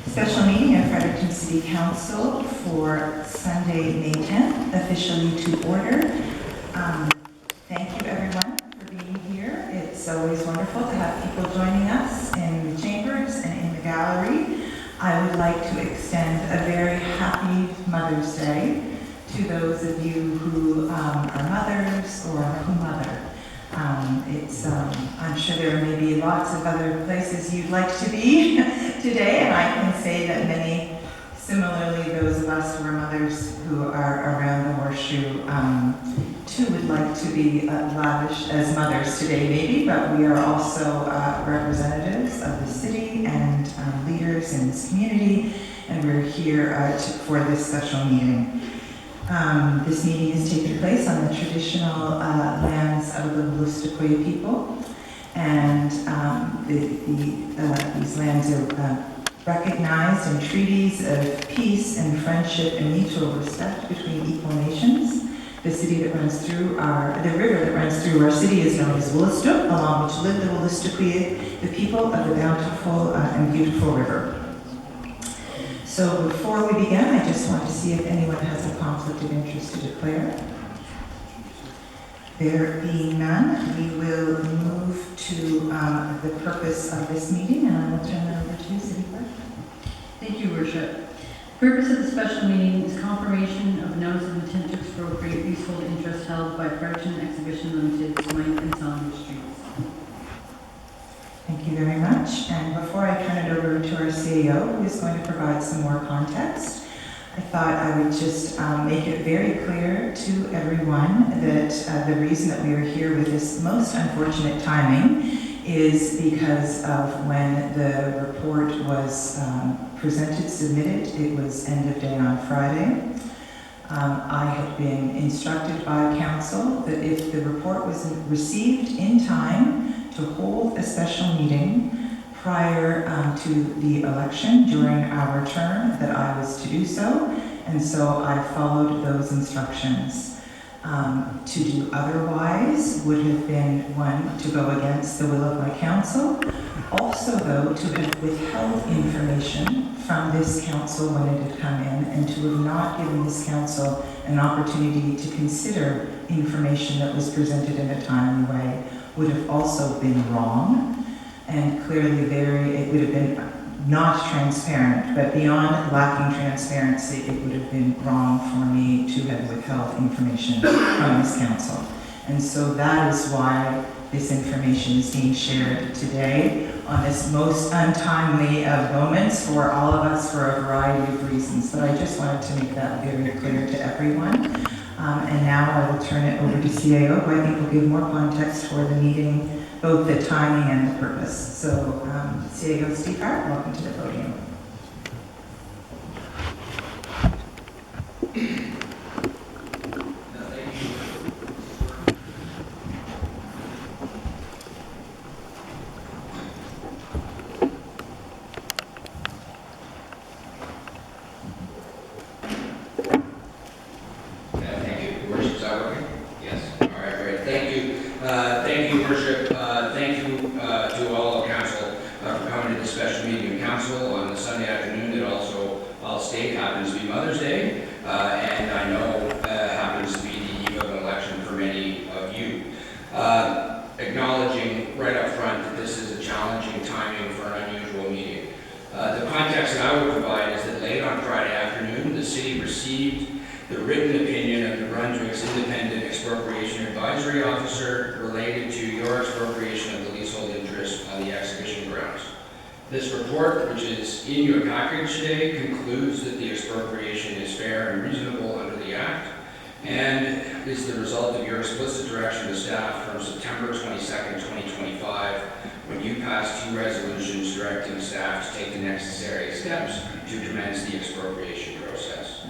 special meeting of Fredericton City Council for Sunday, May 10th, officially to order. Thank you everyone for being here. It's always wonderful to have people joining us in the chambers and in the gallery. I would like to extend a very happy Mother's Day to those of you who are mothers or who mother. I'm sure there may be lots of other places you'd like to be today, and I can say that many, similarly, those of us who are mothers who are around the horseshoe, too would like to be lavish as mothers today, maybe, but we are also representatives of the city and leaders in this community, and we're here for this special meeting. This meeting is taking place on the traditional lands of the Wolastoqey people, and these lands are recognized in treaties of peace and friendship and mutual respect between equal nations. The city that runs through the river that runs through our city is known as Wolastoq, along which live the Wolastoqey, the people of the bountiful and beautiful river. So before we begin, I just want to see if anyone has a conflict of interest to declare. There being none, we will move to the purpose of this meeting, and I will turn that over to you, City Clerk. Thank you, Worship. The purpose of the special meeting is confirmation of notice of intent to expropriate leasehold interest held by Fredericton Exhibition Limited, Smythe and Saunders Streets. Thank you very much. And before I turn it over to our CEO, who is going to provide some more context, I thought I would just make it very clear to everyone that the reason that we are here with this most unfortunate timing is because of when the report was submitted. It was end of day on Friday. I had been instructed by council that if the report was received in time to hold a special meeting prior to the election during our term, that I was to do so, and so I followed those instructions. To do otherwise would have been, one, to go against the will of my council, also though to have withheld information from this council when it had come in, and to have not given this council an opportunity to consider information that was presented in a timely way would have also been wrong, and clearly it would have been not transparent, but beyond lacking transparency, it would have been wrong for me to have withheld information from this council. And so that is why this information is being shared today on this most untimely of moments for all of us for a variety of reasons. But I just wanted to make that very clear to everyone. And now I will turn it over to CAO, who I think will give more context for the meeting, both the timing and the purpose. So CAO Steve Hart, welcome to the podium. Acknowledging right up front that this is a challenging timing for an unusual meeting. The context that I will provide is that late on Friday afternoon, the city received the written opinion of New Brunswick's independent expropriation advisory officer related to your expropriation of the leasehold interest on the exhibition grounds. This report, which is in your package today, concludes that the expropriation is fair and reasonable under the Act, and is the result of your explicit direction to staff from September 22nd, 2025, when you passed 2 resolutions directing staff to take the necessary steps to commence the expropriation process.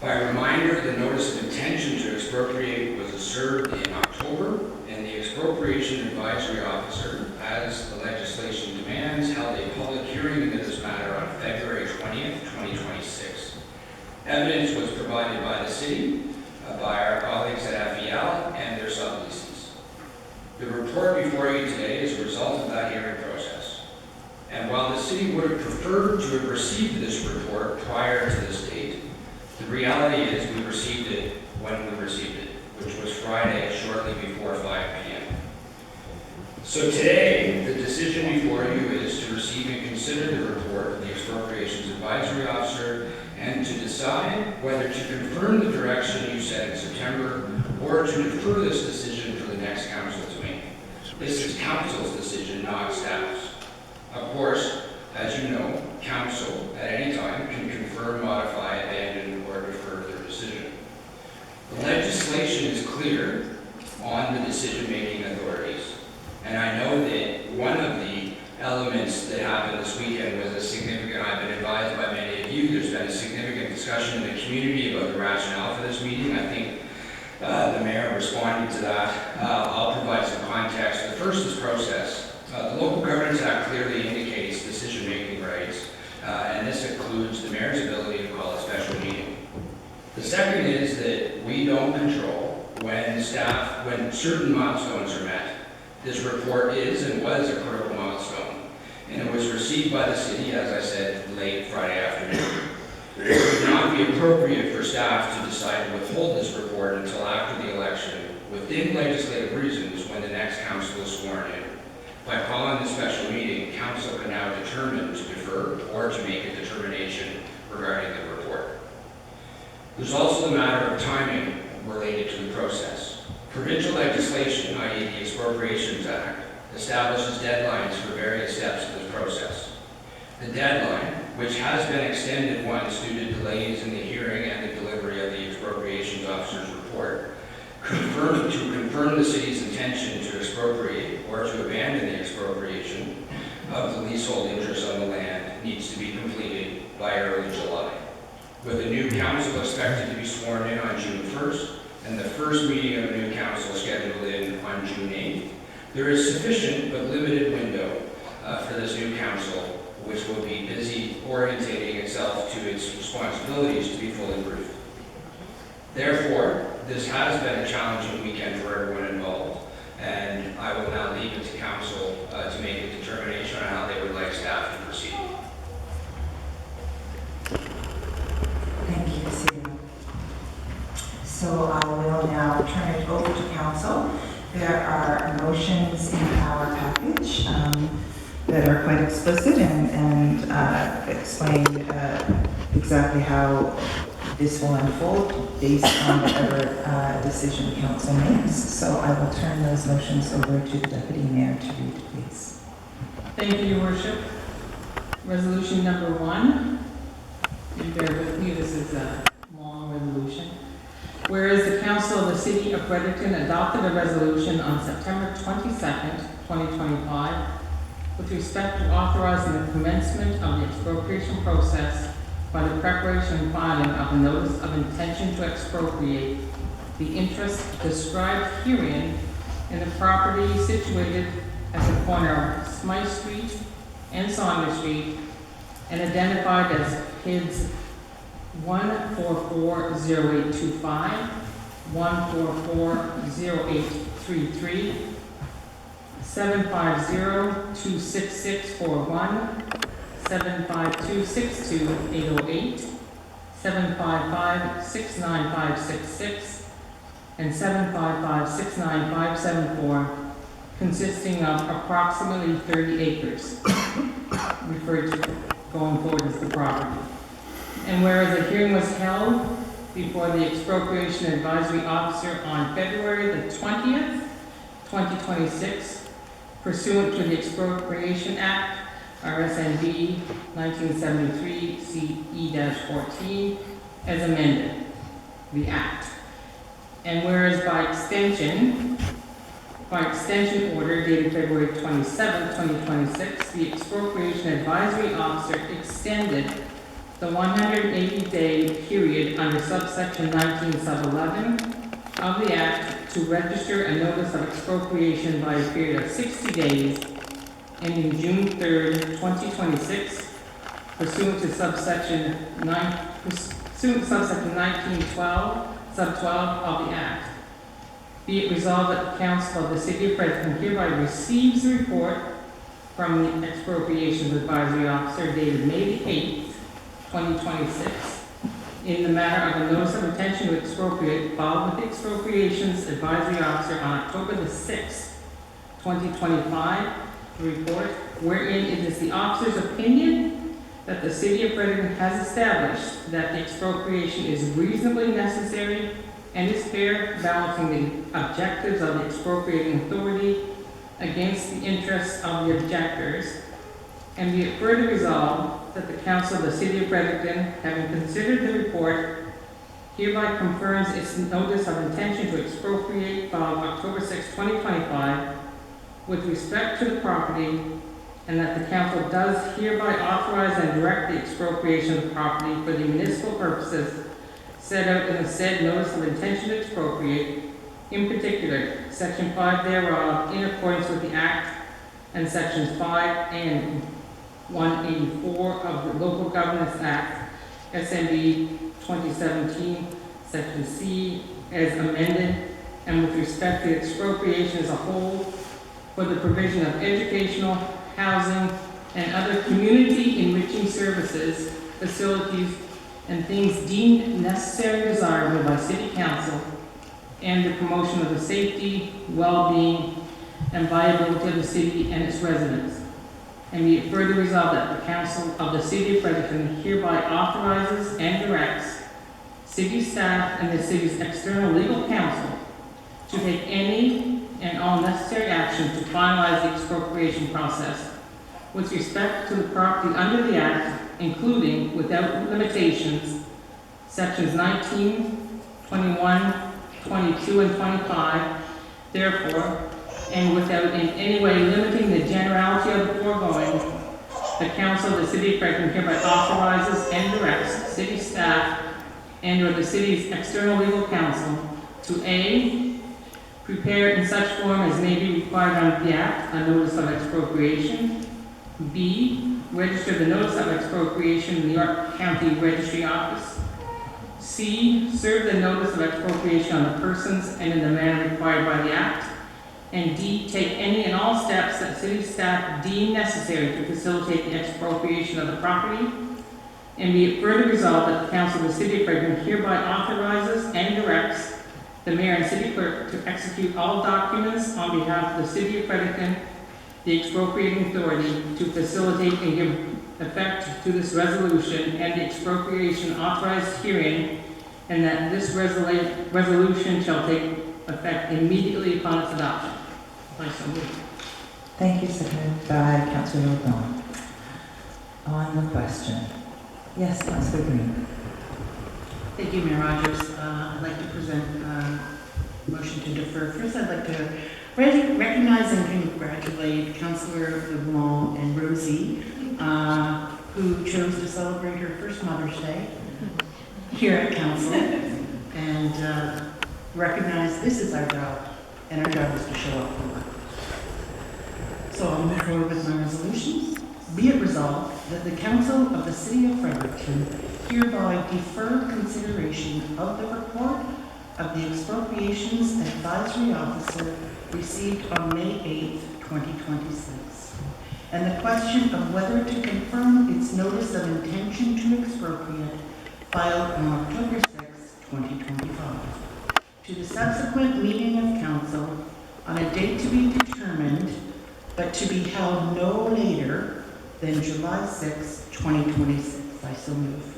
By reminder, the notice of intention to expropriate was served in October, and the expropriation advisory officer, as the legislation demands, held a public hearing into this matter on February 20th, 2026. Evidence was provided by the city, by our colleagues at FEL, and their subleases. The report before you today is a result of that hearing process. And while the city would have preferred to have received this report prior to this date. The reality is we received it when we received it, which was Friday, shortly before 5 p.m. So today, the decision before you is to receive and consider the report of the Expropriations Advisory Officer and to decide whether to confirm the direction you set in September or to defer this decision for the next council to make. This is council's decision, not staff's. Of course, as you know, council at any time can confirm, modify, abandon, or defer their decision. The legislation is clear on the decision-making authorities. And I know that one of the elements that happened this weekend was a significant, I've been advised by many of you, there's been a significant discussion in the community about the rationale for this meeting. I think the mayor responded to that. I'll provide some context. The first is process. The Local Governance Act clearly indicates decision-making rights, and this includes the mayor's ability to call a special meeting. The second is that we don't control when certain milestones are met. This report is and was a critical milestone, and it was received by the city, as I said, late Friday afternoon. It would not be appropriate for staff to decide to withhold this report until after the election, within legislative reasons, when the next council is sworn in. By calling the special meeting, council can now determine to defer or to make a determination regarding the report. There's also the matter of timing related to the process. Provincial legislation, i.e. the Expropriations Act, establishes deadlines for various steps of this process. The deadline, which has been extended once due to delays in the hearing and the delivery of the Expropriations Officer's report, to confirm the city's intention to expropriate or to abandon the expropriation of the leasehold interest on the land needs to be completed by early July. With a new council expected to be sworn in on June 1st and the first meeting of a new council scheduled in on June 8th, there is sufficient but limited window for this new council, which will be busy orientating itself to its responsibilities to be fully briefed. Therefore, this has been a challenging weekend for everyone involved, and I will now leave it to council to make a determination on how they would like staff to proceed. Thank you, CEO. So I will now turn it over to council. There are motions in our package that are quite explicit and explain exactly how this will unfold based on whatever decision council makes. So I will turn those motions over to the Deputy Mayor to read, please. Thank you, Your Worship. Resolution number 1, and bear with me, this is a long resolution. Whereas the Council of the City of Fredericton adopted a resolution on September 22nd, 2025, with respect to authorizing the commencement of the expropriation process by the preparation and filing of a notice of intention to expropriate the interest described herein in the property situated at the corner of Smythe Street and Saunders Street and identified as PIDs 1440825, 1440833, 750-26641, 752-62808, 755-69566, and 755-69574, consisting of approximately 30 acres, referred to going forward as the property. And whereas a hearing was held before the Expropriation Advisory Officer on February the 20th, 2026, pursuant to the Expropriation Act, RSNB 1973 CE-14, as amended, the Act. And whereas by extension order dated February 27, 2026, the Expropriation Advisory Officer extended the 180-day period under subsection 19 sub 11 of the Act to register a notice of expropriation by a period of 60 days ending June 3rd, 2026, pursuant to subsection 1912 sub 12 of the Act. Be it resolved that the Council of the City of Fredericton hereby receives the report from the Expropriations Advisory Officer dated May 8th, 2026, in the matter of a notice of intention to expropriate filed with the Expropriations Advisory Officer on October the 6th, 2025, report wherein it is the officer's opinion that the City of Fredericton has established that the expropriation is reasonably necessary and is fair, balancing the objectives of the expropriating authority against the interests of the objectors, and be it further resolved that the Council of the City of Fredericton, having considered the report, hereby confirms its notice of intention to expropriate filed October 6, 2025, with respect to the property, and that the Council does hereby authorize and direct the expropriation of the property for the municipal purposes set out in the said notice of intention to expropriate, in particular, Section 5 thereof, in accordance with the Act, and Sections 5 and 184 of the Local Governance Act, SMB 2017, Section C, as amended, and with respect to expropriation as a whole, for the provision of educational, housing, and other community enriching services, facilities, and things deemed necessary and desirable by City Council, and the promotion of the safety, well-being, and viability of the city and its residents. And be it further resolved that the Council of the City of Fredericton hereby authorizes and directs city staff and the city's external legal counsel to take any and all necessary action to finalize the expropriation process with respect to the property under the Act, including, without limitations, Sections 19, 21, 22, and 25, therefore, and without in any way limiting the generality of the foregoing, the Council of the City of Fredericton hereby authorizes and directs city staff and/or the city's external legal counsel to A, prepare in such form as may be required under the Act a notice of expropriation, B, register the notice of expropriation in the York County Registry Office, C, serve the notice of expropriation on the persons and in the manner required by the Act, and D, take any and all steps that city staff deem necessary to facilitate the expropriation of the property, and be it further resolved that the Council of the City of Fredericton hereby authorizes and directs the Mayor and City Clerk to execute all documents on behalf of the City of Fredericton, the expropriating authority, to facilitate and give effect to this resolution and the expropriation authorized herein, and that this resolution shall take effect immediately upon its adoption. I so move. Thank you, seconded by Councillor LeBlanc. On the question. Yes, Councillor Breen. Thank you, Mayor Rogers. I'd like to present a motion to defer. First, I'd like to recognize and congratulate Councillor LeBlanc and Rosie, who chose to celebrate her first Mother's Day here at Council, and recognize this is our job, and our job is to show up for work. So I'll move forward with my resolutions. Be it resolved that the Council of the City of Fredericton hereby defer consideration of the report of the Expropriations Advisory Officer received on May 8, 2026, and the question of whether to confirm its notice of intention to expropriate filed on October 6, 2025, to the subsequent meeting of Council on a date to be determined, but to be held no later than July 6, 2026. I so move.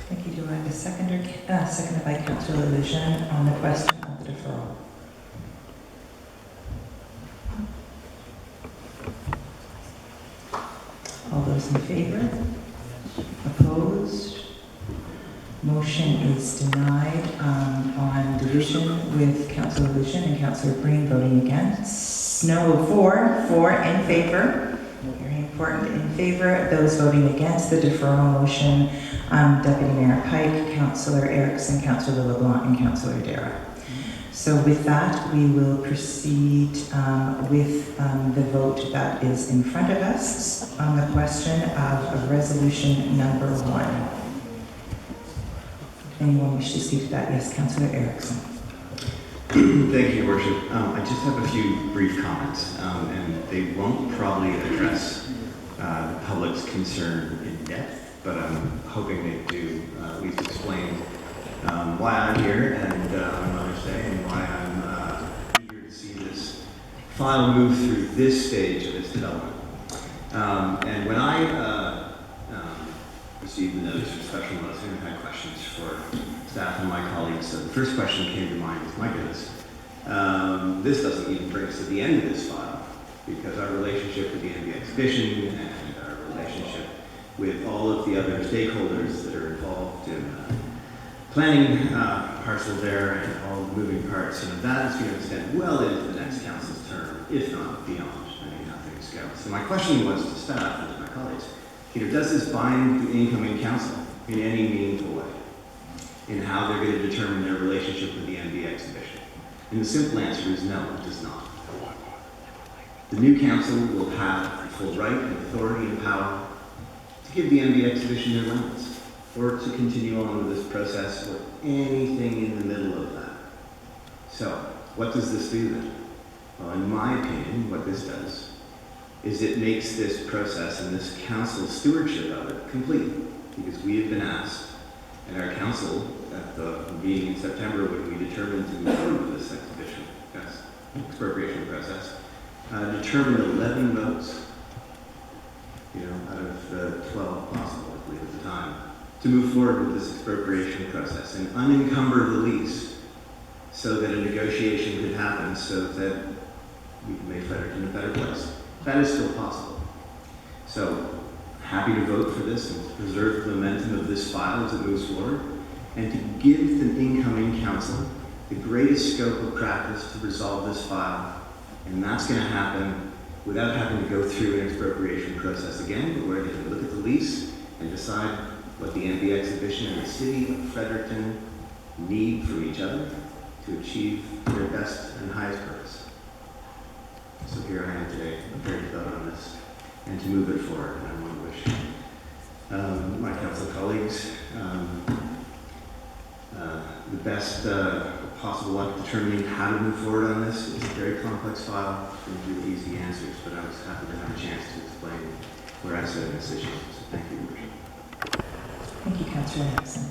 Thank you. Do I have a seconder? Seconded by Councillor LeJeune on the question of the deferral. All those in favor? Opposed? Motion is denied on division with Councillor LeJeune and Councillor Breen voting against. No, four in favor. Very important, in favor. Those voting against the deferral motion, Deputy Mayor Pike, Councillor Ericson, Councillor LeBlanc, and Councillor Darrah. So with that, we will proceed with the vote that is in front of us on the question of resolution number 1. Anyone wish to speak to that? Yes, Councillor Ericson. Thank you, Your Worship. I just have a few brief comments, and they won't probably address the public's concern in depth, but I'm hoping they do at least explain why I'm here and on Mother's Day, and why I'm eager to see this file move through this stage of its development. And when I received the notice for special notice, I had questions for staff and my colleagues. So the first question that came to mind was, my goodness, this doesn't even bring us to the end of this file, because our relationship with the NB exhibition and our relationship with all of the other stakeholders that are involved in planning parcel there and all the moving parts, that is going to extend well into the next council's term, if not beyond, depending on how things go. So my question was to staff and to my colleagues, does this bind the incoming council in any meaningful way in how they're going to determine their relationship with the NB exhibition? And the simple answer is no, it does not. The new council will have the full right and authority and power to give the NB exhibition their limits, or to continue on with this process, or anything in the middle of that. So, what does this do then? Well, in my opinion, what this does is it makes this process and this council's stewardship of it complete, because we have been asked, and our council at the meeting in September, when we determined to move forward with this exhibition, expropriation process, determined 11 votes, out of the 12 possible, I believe, at the time, to move forward with this expropriation process and unencumber the lease so that a negotiation could happen, so that we can make Fredericton a better place. That is still possible. So, happy to vote for this and preserve the momentum of this file as it moves forward, and to give the incoming council the greatest scope of practice to resolve this file. And that's going to happen without having to go through an expropriation process again, but where they can look at the lease and decide what the NB exhibition and the city of Fredericton need from each other to achieve their best and highest purpose. So here I am today, prepared to vote on this and to move it forward. And I want to wish my council colleagues the best possible luck determining how to move forward on this. It's a very complex file, and do easy answers, but I was happy to have a chance to explain where I sit in this issue. So thank you, Your Worship. Thank you, Councillor Ericson.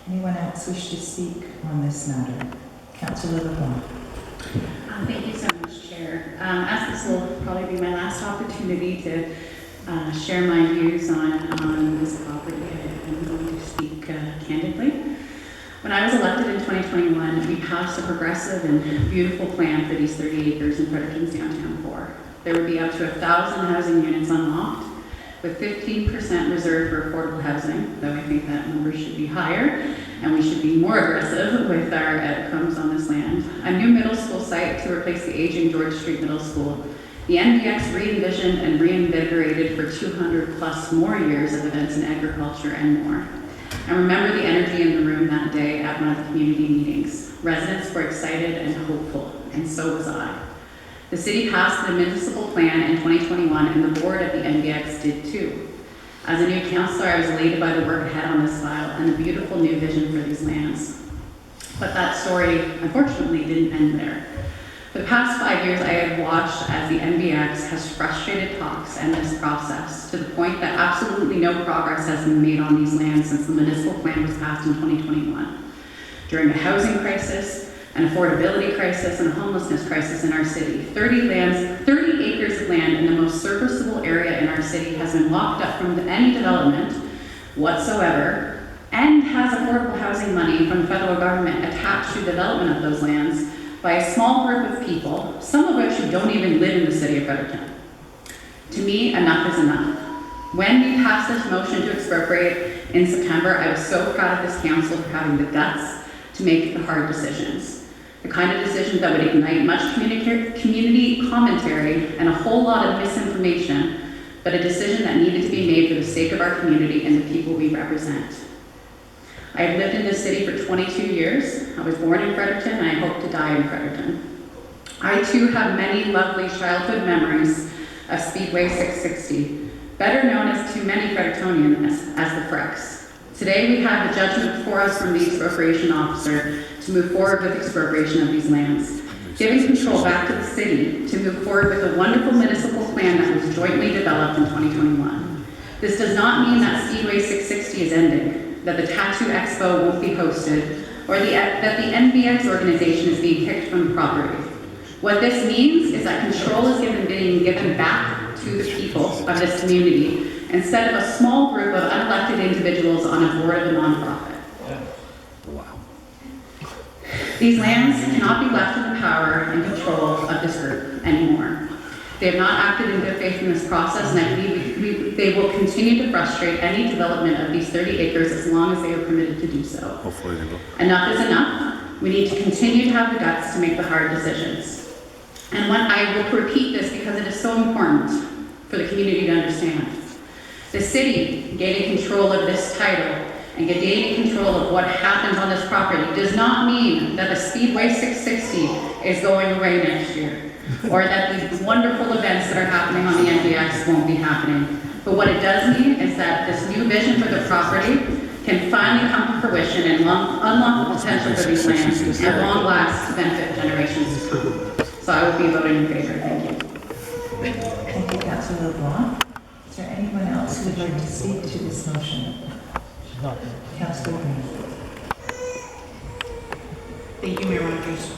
Anyone else wish to speak on this matter? Councillor LeBlanc. Thank you so much, Chair. As this will probably be my last opportunity to share my views on this property, I'm going to speak candidly. When I was elected in 2021, we passed a progressive and beautiful plan for these 30 acres in Fredericton's downtown core. There would be up to 1,000 housing units unlocked, with 15% reserved for affordable housing, though I think that number should be higher, and we should be more aggressive with our outcomes on this land. A new middle school site to replace the aging George Street Middle School. The NBX re-envisioned and reinvigorated for 200 plus more years of events in agriculture and more. I remember the energy in the room that day at one of the community meetings. Residents were excited and hopeful, and so was I. The city passed the municipal plan in 2021, and the board of the NBX did too. As a new councillor, I was elated by the work ahead on this file and the beautiful new vision for these lands. But that story, unfortunately, didn't end there. For the past 5 years, I have watched as the NBX has frustrated talks and this process to the point that absolutely no progress has been made on these lands since the municipal plan was passed in 2021. During a housing crisis, an affordability crisis, and a homelessness crisis in our city, 30 acres of land in the most serviceable area in our city has been locked up from any development whatsoever, and has affordable housing money from the federal government attached to development of those lands by a small group of people, some of which don't even live in the city of Fredericton. To me, enough is enough. When we passed this motion to expropriate in September, I was so proud of this council for having the guts to make the hard decisions. The kind of decisions that would ignite much community commentary and a whole lot of misinformation, but a decision that needed to be made for the sake of our community and the people we represent. I have lived in this city for 22 years. I was born in Fredericton, and I hope to die in Fredericton. I too have many lovely childhood memories of Speedway 660, better known as to many Frederictonians as the Frex. Today, we have the judgment before us from the expropriation officer to move forward with expropriation of these lands, giving control back to the city to move forward with a wonderful municipal plan that was jointly developed in 2021. This does not mean that Speedway 660 is ending, that the Tattoo Expo won't be hosted, or that the NBX organization is being kicked from the property. What this means is that control is being given back to the people of this community instead of a small group of unelected individuals on a board of a nonprofit. These lands cannot be left in the power and control of this group anymore. They have not acted in good faith in this process, and I believe they will continue to frustrate any development of these 30 acres as long as they are permitted to do so. Hopefully they will. Enough is enough. We need to continue to have the guts to make the hard decisions. And I will repeat this because it is so important for the community to understand. The city gaining control of this title and gaining control of what happens on this property does not mean that the Speedway 660 is going away next year, or that these wonderful events that are happening on the NBX won't be happening. But what it does mean is that this new vision for the property can finally come to fruition and unlock the potential for these lands at long last to benefit generations to come. So I will be voting in favor. Thank you. Thank you, Councillor LeBlanc. Is there anyone else who would like to speak to this motion? Councillor Breen. Thank you, Mayor Rogers.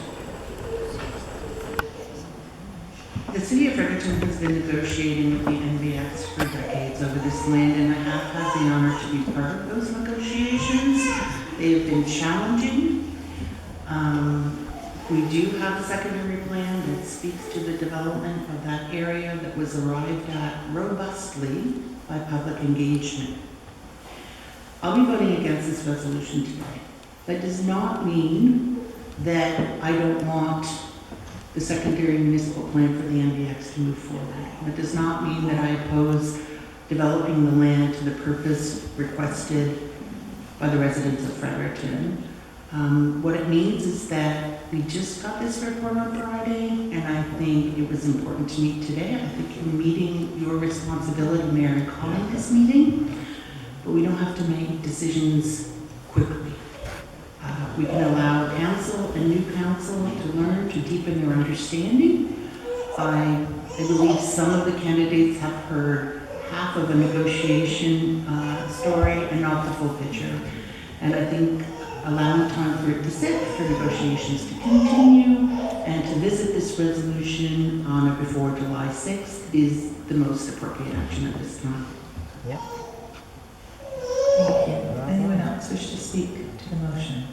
The city of Fredericton has been negotiating with the NBX for decades over this land, and I have had the honor to be part of those negotiations. They have been challenging. We do have a secondary plan that speaks to the development of that area that was arrived at robustly by public engagement. I'll be voting against this resolution today. That does not mean that I don't want the secondary municipal plan for the NBX to move forward. That does not mean that I oppose developing the land to the purpose requested by the residents of Fredericton. What it means is that we just got this report on Friday, and I think it was important to meet today. I think you're meeting your responsibility, Mayor, in calling this meeting, but we don't have to make decisions quickly. We can allow council and new council to learn, to deepen their understanding. I believe some of the candidates have heard half of a negotiation story and not the full picture. And I think allowing time for it to sit, for negotiations to continue, and to visit this resolution on or before July 6th is the most appropriate action at this time. Thank you. Anyone else wish to speak to the motion?